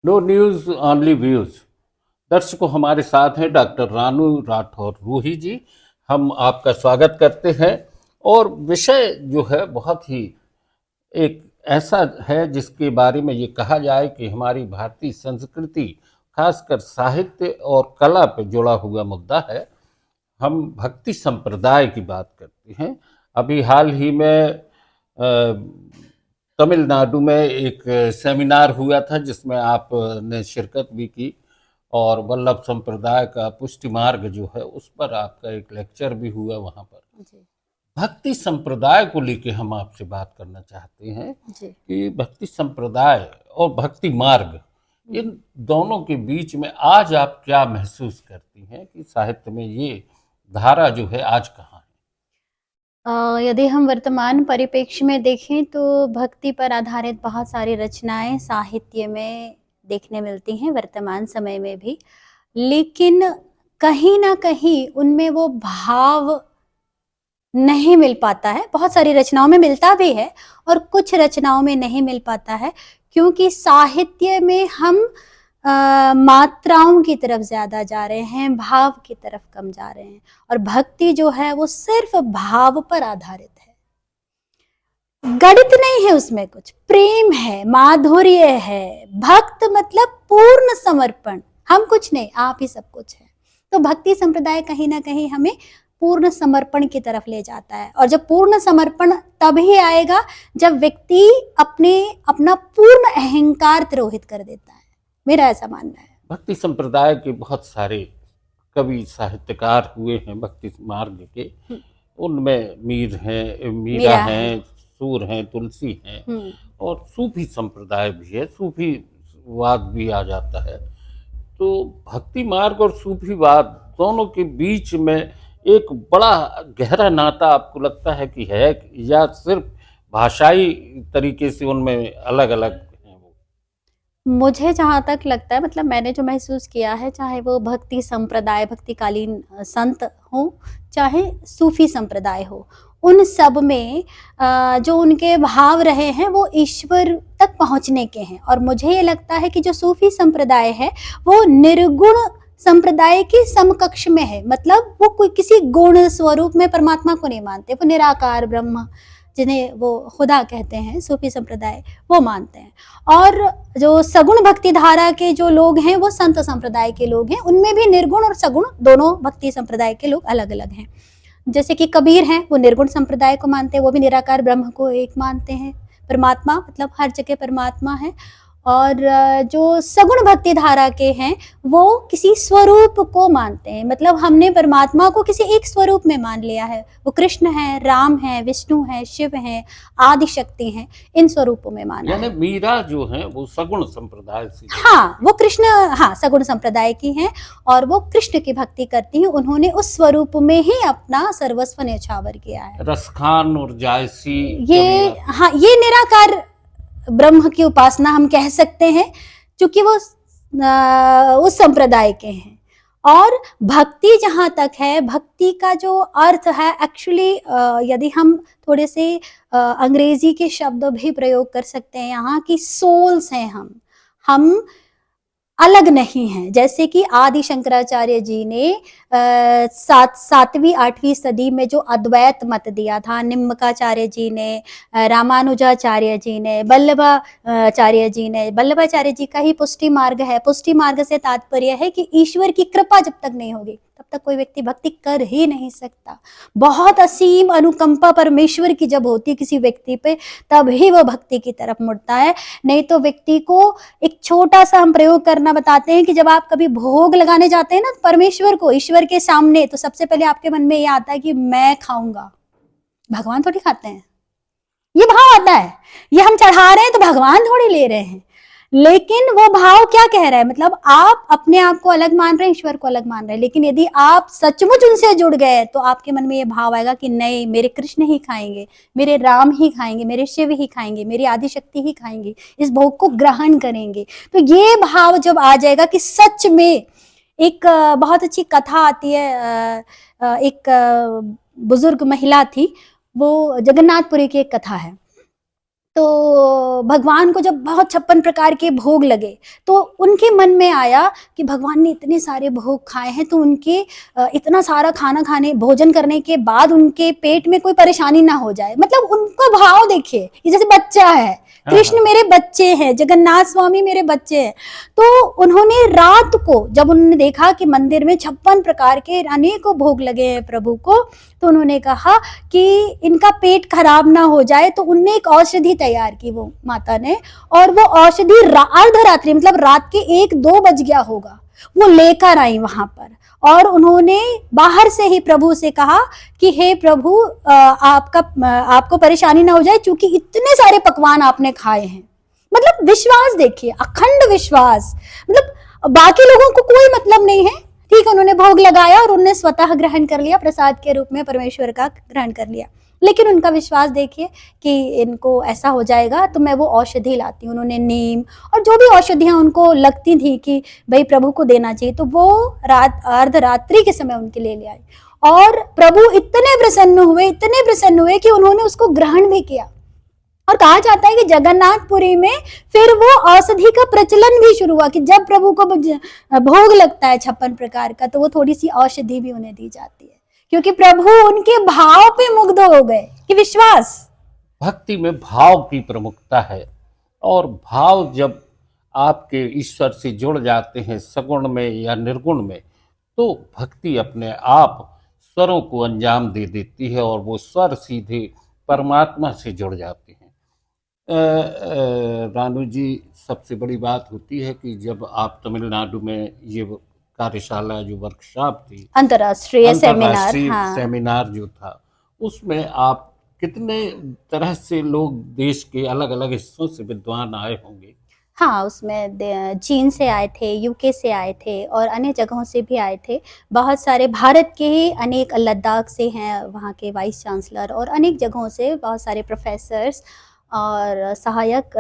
No news only views. दर्शकों, हमारे साथ हैं डॉक्टर रानू राठौर रूही जी। हम आपका स्वागत करते हैं। और विषय जो है बहुत ही एक ऐसा है जिसके बारे में ये कहा जाए कि हमारी भारतीय संस्कृति, खासकर साहित्य और कला पे जुड़ा हुआ मुद्दा है। हम भक्ति संप्रदाय की बात करते हैं। अभी हाल ही में तमिलनाडु में एक सेमिनार हुआ था जिसमें आपने शिरकत भी की, और वल्लभ संप्रदाय का पुष्टि मार्ग जो है उस पर आपका एक लेक्चर भी हुआ वहाँ पर। जी। भक्ति संप्रदाय को लेके हम आपसे बात करना चाहते हैं जी। कि भक्ति संप्रदाय और भक्ति मार्ग, इन दोनों के बीच में आज आप क्या महसूस करती हैं कि साहित्य में ये धारा जो है आज कहाँ यदि हम वर्तमान परिप्रेक्ष्य में देखें तो भक्ति पर आधारित बहुत सारी रचनाएं साहित्य में देखने मिलती हैं वर्तमान समय में भी, लेकिन कहीं ना कहीं उनमें वो भाव नहीं मिल पाता है। बहुत सारी रचनाओं में मिलता भी है और कुछ रचनाओं में नहीं मिल पाता है, क्योंकि साहित्य में हम मात्राओं की तरफ ज्यादा जा रहे हैं, भाव की तरफ कम जा रहे हैं। और भक्ति जो है वो सिर्फ भाव पर आधारित है, गणित नहीं है, उसमें कुछ प्रेम है, माधुर्य है। भक्त मतलब पूर्ण समर्पण, हम कुछ नहीं, आप ही सब कुछ है। तो भक्ति संप्रदाय कहीं ना कहीं हमें पूर्ण समर्पण की तरफ ले जाता है। और जब पूर्ण समर्पण तभी आएगा जब व्यक्ति अपना पूर्ण अहंकार तिरोहित कर देता है, मेरा ऐसा मानना है। भक्ति संप्रदाय के बहुत सारे कवि साहित्यकार हुए हैं भक्ति मार्ग के। उनमें मीरा हैं, सूर हैं, तुलसी हैं, और सूफी संप्रदाय भी है, सूफीवाद भी आ जाता है। तो भक्ति मार्ग और सूफीवाद दोनों के बीच में एक बड़ा गहरा नाता आपको लगता है कि है, या सिर्फ भाषाई तरीके से उनमें अलग अलग हैं वो? मुझे जहाँ तक लगता है, मतलब मैंने जो महसूस किया है, चाहे वो भक्ति संप्रदाय, भक्तिकालीन संत हो, चाहे सूफी संप्रदाय हो, उन सब में जो उनके भाव रहे हैं वो ईश्वर तक पहुँचने के हैं। और मुझे ये लगता है कि जो सूफी संप्रदाय है वो निर्गुण संप्रदाय के समकक्ष में है। मतलब वो कोई किसी गुण स्वरूप में परमात्मा को नहीं मानते, वो निराकार ब्रह्म, जिन्हें वो खुदा कहते हैं, सूफी संप्रदाय, वो मानते हैं। और जो सगुण भक्ति धारा के जो लोग हैं वो संत संप्रदाय के लोग हैं, उनमें भी निर्गुण और सगुण दोनों भक्ति संप्रदाय के लोग अलग अलग हैं। जैसे कि कबीर हैं, वो निर्गुण संप्रदाय को मानते हैं, वो भी निराकार ब्रह्म को एक मानते हैं, परमात्मा मतलब हर जगह परमात्मा है। और जो सगुण भक्ति धारा के हैं वो किसी स्वरूप को मानते हैं, मतलब हमने परमात्मा को किसी एक स्वरूप में मान लिया है। वो कृष्ण है, राम है, विष्णु है, शिव है, आदि शक्ति हैं, इन स्वरूपों में माना यानी है। मीरा जो है वो सगुण संप्रदाय से, हाँ, वो कृष्ण, हाँ, सगुण संप्रदाय की हैं और वो कृष्ण की भक्ति करती हैं। उन्होंने उस स्वरूप में ही अपना सर्वस्व न्यौछावर किया है। रसखान और जायसी ये, हाँ, ये निराकार ब्रह्म की उपासना हम कह सकते हैं, क्योंकि वो उस संप्रदाय के हैं। और भक्ति जहाँ तक है, भक्ति का जो अर्थ है एक्चुअली, यदि हम थोड़े से अंग्रेजी के शब्द भी प्रयोग कर सकते हैं यहाँ की, सोल्स हैं हम अलग नहीं हैं। जैसे कि आदि शंकराचार्य जी ने सातवीं आठवीं सदी में जो अद्वैत मत दिया था, निम्बकाचार्य जी ने, रामानुजाचार्य जी ने, वल्लभाचार्य जी ने, वल्लभाचार्य जी का ही पुष्टि मार्ग है। पुष्टि मार्ग से तात्पर्य है कि ईश्वर की कृपा जब तक नहीं होगी तब तक कोई व्यक्ति भक्ति कर ही नहीं सकता। बहुत असीम अनुकंपा परमेश्वर की जब होती है किसी व्यक्ति पे, तब ही वो भक्ति की तरफ मुड़ता है। नहीं तो व्यक्ति को एक छोटा सा हम प्रयोग करना बताते हैं कि जब आप कभी भोग लगाने जाते हैं ना परमेश्वर को, ईश्वर के सामने, तो सबसे पहले आपके मन में ये आता है कि मैं खाऊंगा। भगवान थोड़ी खाते हैं, ये भाव आता है। ये हम चढ़ा रहे हैं तो भगवान थोड़ी ले रहे हैं। लेकिन वो भाव क्या कह रहा है, मतलब आप अपने आप को अलग मान रहे हैं, ईश्वर को अलग मान रहे हैं। लेकिन यदि आप सचमुच उनसे जुड़ गए तो आपके मन में ये भाव आएगा कि नहीं, मेरे कृष्ण ही खाएंगे, मेरे राम ही खाएंगे, मेरे शिव ही खाएंगे, मेरी आदि शक्ति ही खाएंगे, इस भोग को ग्रहण करेंगे। तो ये भाव जब आ जाएगा कि सच में, एक बहुत अच्छी कथा आती है, एक बुजुर्ग महिला थी, वो जगन्नाथपुरी की एक कथा है। तो भगवान को जब बहुत 56 प्रकार के भोग लगे तो उनके मन में आया कि भगवान ने इतने सारे भोग खाए हैं, तो उनके इतना सारा खाना खाने भोजन करने के बाद उनके पेट में कोई परेशानी ना हो जाए। मतलब उनका भाव देखिए, ये जैसे बच्चा है, कृष्ण मेरे बच्चे हैं, जगन्नाथ स्वामी मेरे बच्चे हैं। तो उन्होंने रात को जब उन्होंने देखा कि मंदिर में 56 प्रकार के अनेकों भोग लगे हैं प्रभु को, तो उन्होंने कहा कि इनका पेट खराब ना हो जाए, तो उनने एक औषधि तैयार की वो माता ने, और वो औषधि अर्धरात्रि मतलब रात के 1-2 बज गया होगा, वो लेकर आई वहां पर, और उन्होंने बाहर से ही प्रभु से कहा कि हे प्रभु आपको परेशानी ना हो जाए, क्योंकि इतने सारे पकवान आपने खाए हैं। मतलब विश्वास देखिए, अखंड विश्वास, मतलब बाकी लोगों को कोई मतलब नहीं है। ठीक है, उन्होंने भोग लगाया और उन्होंने स्वतः ग्रहण कर लिया, प्रसाद के रूप में परमेश्वर का ग्रहण कर लिया, लेकिन उनका विश्वास देखिए कि इनको ऐसा हो जाएगा तो मैं वो औषधि लाती हूँ। उन्होंने नीम और जो भी औषधियाँ उनको लगती थी कि भाई प्रभु को देना चाहिए, तो वो अर्धरात्रि के समय उनके ले आई, और प्रभु इतने प्रसन्न हुए कि उन्होंने उसको ग्रहण भी किया। और कहा जाता है कि जगन्नाथपुरी में फिर वो औषधि का प्रचलन भी शुरू हुआ कि जब प्रभु को भोग लगता है 56 प्रकार का, तो वो थोड़ी सी औषधि भी उन्हें दी जाती है, क्योंकि प्रभु उनके भाव पे मुग्ध हो गए कि विश्वास। भक्ति में भाव की प्रमुखता है, और भाव जब आपके ईश्वर से जुड़ जाते हैं सगुण में या निर्गुण में, तो भक्ति अपने आप स्वरों को अंजाम दे देती है और वो स्वर सीधे परमात्मा से जुड़ जाते हैं। रानू जी, सबसे बड़ी बात होती है कि जब आप तमिलनाडु में ये कार्यशाला जो वर्कशॉप थी, अंतर्राष्ट्रीय सेमिनार, सेमिनार जो था, उसमें आप कितने तरह से लोग देश के अलग अलग हिस्सों से विद्वान आए होंगे? हाँ, उसमें चीन से आए थे, यूके से आए थे और अन्य जगहों से भी आए थे। बहुत सारे भारत के ही अनेक, लद्दाख से हैं वहाँ के वाइस चांसलर, और अनेक जगहों से बहुत सारे प्रोफेसर्स और सहायक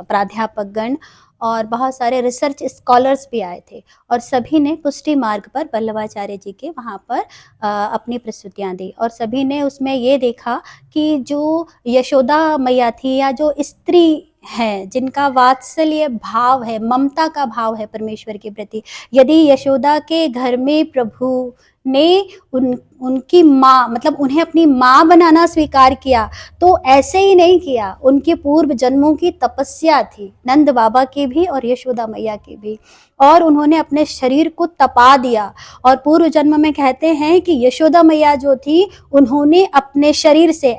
प्राध्यापकगण और बहुत सारे रिसर्च स्कॉलर्स भी आए थे, और सभी ने पुष्टि मार्ग पर वल्लभाचार्य जी के वहाँ पर अपनी प्रस्तुतियाँ दी, और सभी ने उसमें ये देखा कि जो यशोदा मैया थी, या जो स्त्री हैं जिनका वात्सल्य भाव है, ममता का भाव है परमेश्वर के प्रति, यदि यशोदा के घर में प्रभु ने उनकी माँ, मतलब उन्हें अपनी माँ बनाना स्वीकार किया, तो ऐसे ही नहीं किया, उनके पूर्व जन्मों की तपस्या थी, नंद बाबा की भी और यशोदा मैया की भी, और उन्होंने अपने शरीर को तपा दिया। और पूर्व जन्म में कहते हैं कि यशोदा मैया जो थी, उन्होंने अपने शरीर से,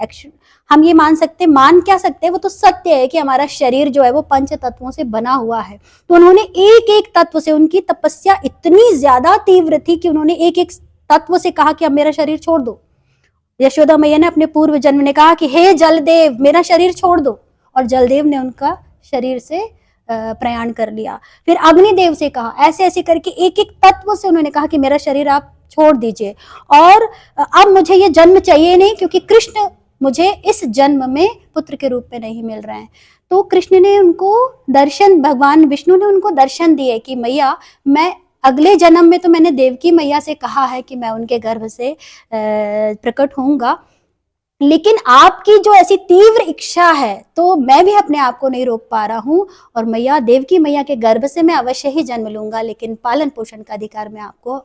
हम ये मान क्या सकते हैं, वो तो सत्य है कि हमारा शरीर जो है वो 5 तत्वों से बना हुआ है, तो उन्होंने एक एक तत्व से, उनकी तपस्या इतनी ज्यादा तीव्र थी कि उन्होंने एक एक तत्व से कहा कि अब मेरा शरीर छोड़ दो। यशोदा मैया ने अपने पूर्व जन्म ने कहा कि हे जलदेव, मेरा शरीर छोड़ दो, और जलदेव ने उनका शरीर से प्रयाण कर लिया। फिर अग्निदेव से कहा, ऐसे ऐसे करके एक एक तत्व से उन्होंने कहा कि मेरा शरीर आप छोड़ दीजिए, और अब मुझे ये जन्म चाहिए नहीं, क्योंकि कृष्ण मुझे इस जन्म में पुत्र के रूप में नहीं मिल रहे हैं। तो कृष्ण ने उनको दर्शन, भगवान विष्णु ने उनको दर्शन दिए कि मैया, मैं अगले जन्म में तो मैंने देवकी मैया से कहा है कि मैं उनके गर्भ से प्रकट होऊंगा, लेकिन आपकी जो ऐसी तीव्र इच्छा है, तो मैं भी अपने आप को नहीं रोक पा रहा हूँ, और मैया, देवकी मैया के गर्भ से मैं अवश्य ही जन्म लूंगा, लेकिन पालन पोषण का अधिकार मैं आपको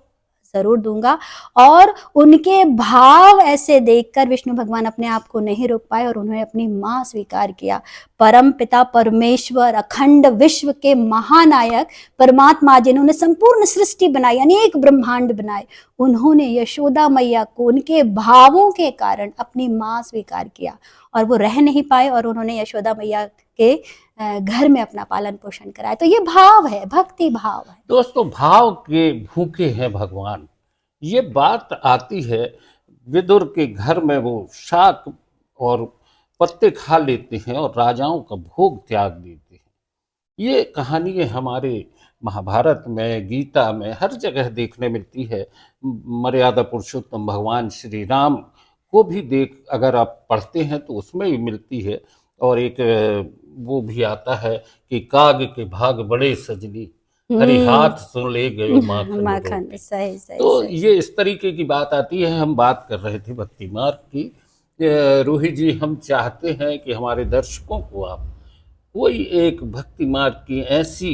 जरूर दूंगा। और उनके भाव ऐसे देखकर विष्णु भगवान अपने आप को नहीं रोक पाए, और उन्होंने अपनी माँ स्वीकार किया। परम पिता परमेश्वर, अखंड विश्व के महानायक परमात्मा, जिन्होंने संपूर्ण सृष्टि बनाई, अनेक ब्रह्मांड बनाए, उन्होंने यशोदा मैया को उनके भावों के कारण अपनी माँ स्वीकार किया, और वो रह नहीं पाए, और उन्होंने यशोदा मैया के घर में अपना पालन पोषण कराया। तो ये भाव है, भक्ति भाव है। दोस्तों, भाव के भूखे हैं भगवान, ये बात आती है। विदुर के घर में वो शाक और पत्ते खा लेते हैं और राजाओं का भोग त्याग देते हैं। ये कहानी हमारे महाभारत में, गीता में, हर जगह देखने मिलती है। मर्यादा पुरुषोत्तम भगवान श्री राम को भी अगर आप पढ़ते हैं तो उसमें भी मिलती है। और एक वो भी आता है कि काग के भाग बड़े सजनी, हरि हाथ सुन ले गयो माखन। सही। तो ये इस तरीके की बात आती है। हम बात कर रहे थे भक्ति मार्ग की। रोहित जी, हम चाहते हैं कि हमारे दर्शकों को आप कोई एक भक्ति मार्ग की ऐसी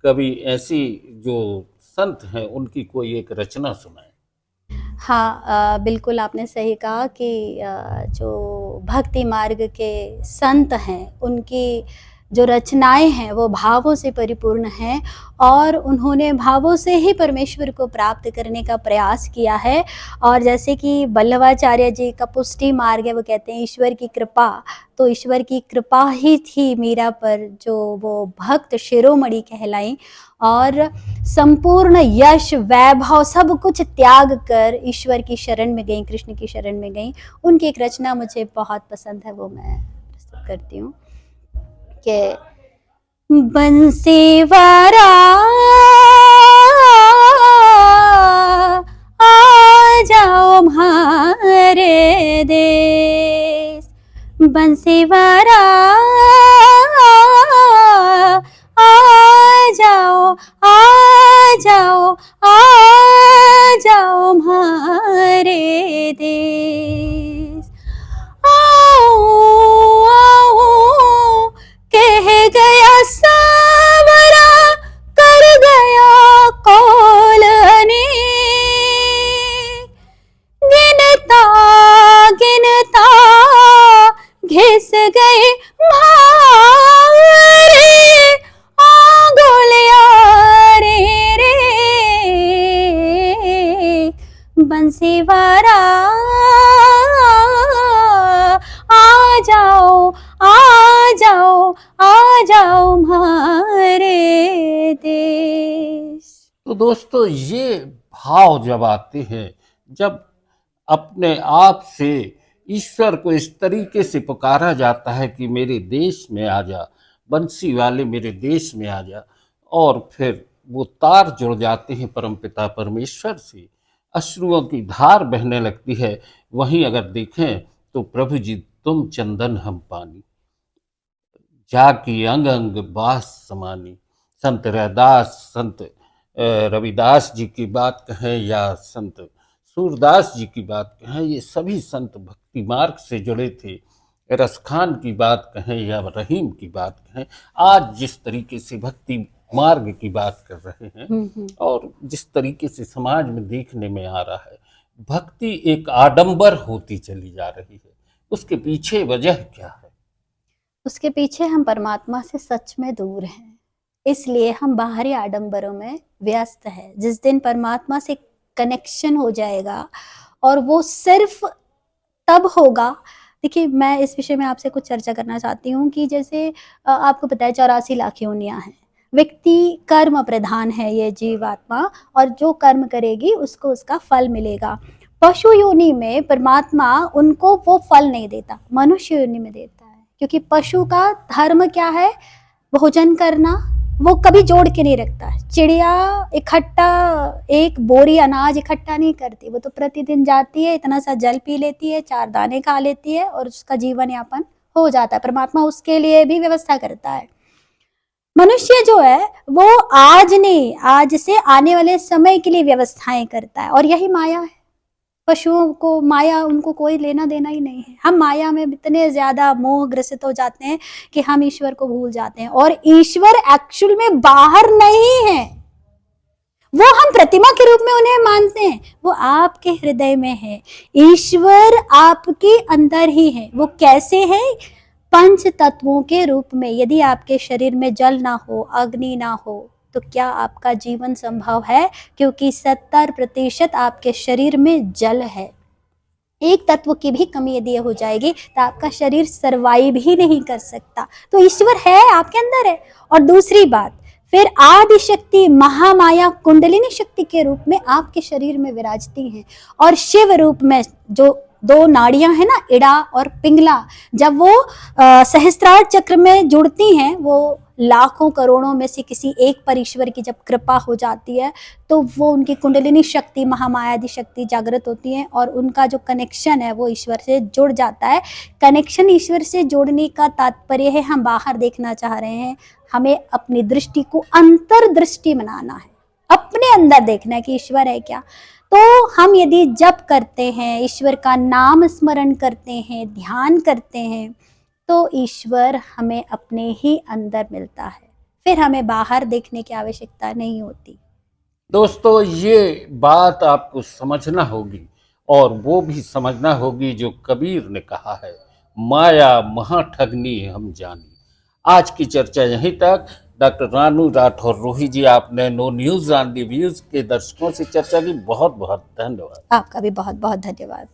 कवि, ऐसी जो संत हैं उनकी कोई एक रचना सुनाएं। हाँ, बिल्कुल आपने सही कहा कि जो भक्ति मार्ग के संत हैं उनकी जो रचनाएं हैं वो भावों से परिपूर्ण हैं और उन्होंने भावों से ही परमेश्वर को प्राप्त करने का प्रयास किया है। और जैसे कि वल्लभाचार्य जी का पुष्टि मार्ग है, वो कहते हैं ईश्वर की कृपा, तो ईश्वर की कृपा ही थी मीरा पर, जो वो भक्त शिरोमणि कहलाई और संपूर्ण यश वैभव सब कुछ त्याग कर ईश्वर की शरण में गई, कृष्ण की शरण में गई। उनकी एक रचना मुझे बहुत पसंद है, वो मैं प्रस्तुत करती हूँ कि बंसीवारा आ जाओ हमारे देश, बंसीवारा आ जाओ आ जाओ आ जाओ हमारे देश, आओ आओ कह गया सावरा, कर गया कौल अनेक, गिनता गिनता घिस गए भारे, आंगुलिया रे रे, बंसीवारा आ जाओ आ जाओ आ जाओ हमारे देश। तो दोस्तों, ये भाव जब आते हैं, जब अपने आप से ईश्वर को इस तरीके से पुकारा जाता है कि मेरे देश में आ जा, बंसी वाले मेरे देश में आ जा, और फिर वो तार जुड़ जाते हैं परमपिता परमेश्वर से, अश्रुओं की धार बहने लगती है। वहीं अगर देखें तो प्रभु जी तुम चंदन हम पानी, जाकी अंग अंग बास समानी। संत रैदास, संत रविदास जी की बात कहें या संत सूरदास जी की बात कहें, ये सभी संत भक्ति मार्ग से जुड़े थे। रसखान की बात कहें या रहीम की बात कहें, आज जिस तरीके से भक्ति मार्ग की बात कर रहे हैं और जिस तरीके से समाज में देखने में आ रहा है, भक्ति एक आडंबर होती चली जा रही है, उसके पीछे वजह क्या है? उसके पीछे हम परमात्मा से सच में दूर हैं, इसलिए हम बाहरी आडंबरों में व्यस्त हैं। जिस दिन परमात्मा से कनेक्शन हो जाएगा, और वो सिर्फ तब होगा, देखिए मैं इस विषय में आपसे कुछ चर्चा करना चाहती हूँ कि जैसे आपको पता है 84 लाख योनियाँ हैं, व्यक्ति कर्म प्रधान है ये जीवात्मा, और जो कर्म करेगी उसको उसका फल मिलेगा। पशु योनि में परमात्मा उनको वो फल नहीं देता, मनुष्य योनि में देता है, क्योंकि पशु का धर्म क्या है? भोजन करना, वो कभी जोड़ के नहीं रखता है। चिड़िया इकट्ठा एक बोरी अनाज इकट्ठा नहीं करती, वो तो प्रतिदिन जाती है, इतना सा जल पी लेती है, 4 दाने खा लेती है और उसका जीवन यापन हो जाता है। परमात्मा उसके लिए भी व्यवस्था करता है। मनुष्य जो है वो आज नहीं, आज से आने वाले समय के लिए व्यवस्थाएं करता है, और यही माया है। पशुओं को माया, उनको कोई लेना देना ही नहीं है। हम माया में इतने ज्यादा मोह ग्रसित हो जाते हैं कि हम ईश्वर को भूल जाते हैं, और ईश्वर एक्चुअल में बाहर नहीं है, वो हम प्रतिमा के रूप में उन्हें मानते हैं, वो आपके हृदय में है। ईश्वर आपके अंदर ही है। वो कैसे है? पंच तत्वों के रूप में। यदि आपके शरीर में जल ना हो, अग्नि ना हो, तो क्या आपका जीवन संभव है? क्योंकि 70% आपके शरीर में जल है। एक तत्व की भी कमी यदि हो जाएगी तो आपका शरीर सर्वाइव ही नहीं कर सकता। तो ईश्वर है, आपके अंदर है। और दूसरी बात, फिर आदि शक्ति महामाया कुंडलिनी शक्ति के रूप में आपके शरीर में विराजती हैं, और शिव रूप में जो 2 नाड़ियां हैं ना, इड़ा और पिंगला, जब वो सहस्त्रार चक्र में जुड़ती हैं, वो लाखों करोड़ों में से किसी एक पर ईश्वर की जब कृपा हो जाती है, तो वो उनकी कुंडलिनी शक्ति, महामायादि शक्ति जागृत होती है, और उनका जो कनेक्शन है वो ईश्वर से जुड़ जाता है। कनेक्शन ईश्वर से जोड़ने का तात्पर्य है, हम बाहर देखना चाह रहे हैं, हमें अपनी दृष्टि को अंतर्दृष्टि बनाना है। अपने अंदर देखना है कि ईश्वर है क्या। तो हम यदि जप करते हैं, ईश्वर का नाम स्मरण करते हैं, ध्यान करते हैं, तो ईश्वर हमें अपने ही अंदर मिलता है, फिर हमें बाहर देखने की आवश्यकता नहीं होती। दोस्तों, ये बात आपको समझना होगी और वो भी समझना होगी जो कबीर ने कहा है, माया महाठगनी हम जानी। आज की चर्चा यहीं तक। डॉक्टर रानू राठौर रूही जी, आपने no news on the views के दर्शकों से चर्चा की। बहुत बहुत धन्यवाद। आपका भी बहुत बहुत धन्यवाद।